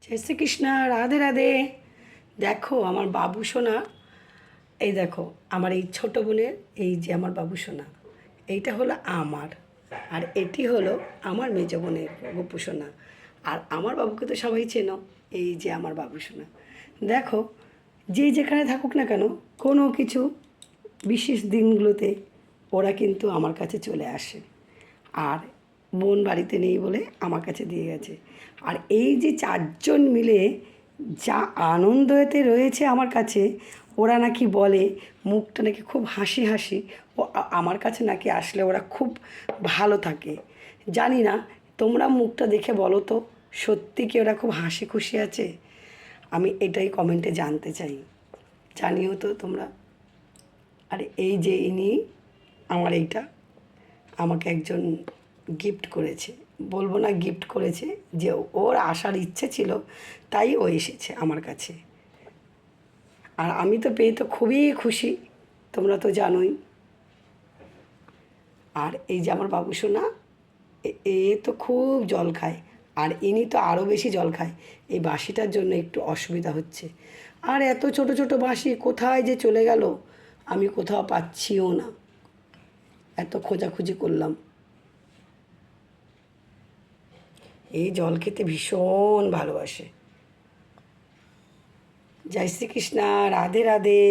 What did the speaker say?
জয় শ্রীকৃষ্ণ। রাধে রাধে। দেখো আমার বাবু সোনা, এই দেখো আমার এই ছোটো বোনের, এই যে আমার বাবু সোনা, এইটা হলো আমার, আর এটি হলো আমার মেজ বোনের গপু সোনা। আর আমার বাবুকে তো সবাই চেনো, এই যে আমার বাবু সোনা। দেখো, যে যেখানে থাকুক না কেন, কোনো কিছু বিশেষ দিনগুলোতে ওরা কিন্তু আমার কাছে চলে আসে। আর বোন বাড়িতে নেই বলে আমার কাছে দিয়ে গেছে। আর এই যে চারজন মিলে যা আনন্দ এতে রয়েছে আমার কাছে, ওরা নাকি বলে মুখটা নাকি খুব হাসি হাসি, ও আমার কাছে নাকি আসলে ওরা খুব ভালো থাকে। জানি না, তোমরা মুখটা দেখে বলো তো, সত্যি কি ওরা খুব হাসি খুশি আছে? আমি এটাই কমেন্টে জানতে চাই, জানিও তো তোমরা। আর এই যে ইনি, আমার এইটা আমাকে একজন গিফট করেছে, বলবো না গিফট করেছে, যে ওর আসার ইচ্ছে ছিল তাই ও এসেছে আমার কাছে। আর আমি তো পেয়ে তো খুবই খুশি, তোমরা তো জানোই। আর এই যে আমার বাবু সোনা, এ তো খুব জল খায়, আর ইনি তো আরও বেশি জল খায়। এই বাঁশিটার জন্য একটু অসুবিধা হচ্ছে। আর এত ছোট ছোট বাঁশি কোথায় যে চলে গেল, আমি কোথাও পাচ্ছিও না, এত খোঁজাখুঁজি করলাম। এই জল খেতে ভীষণ ভালোবাসে। জয় শ্রীকৃষ্ণ। রাধে রাধে।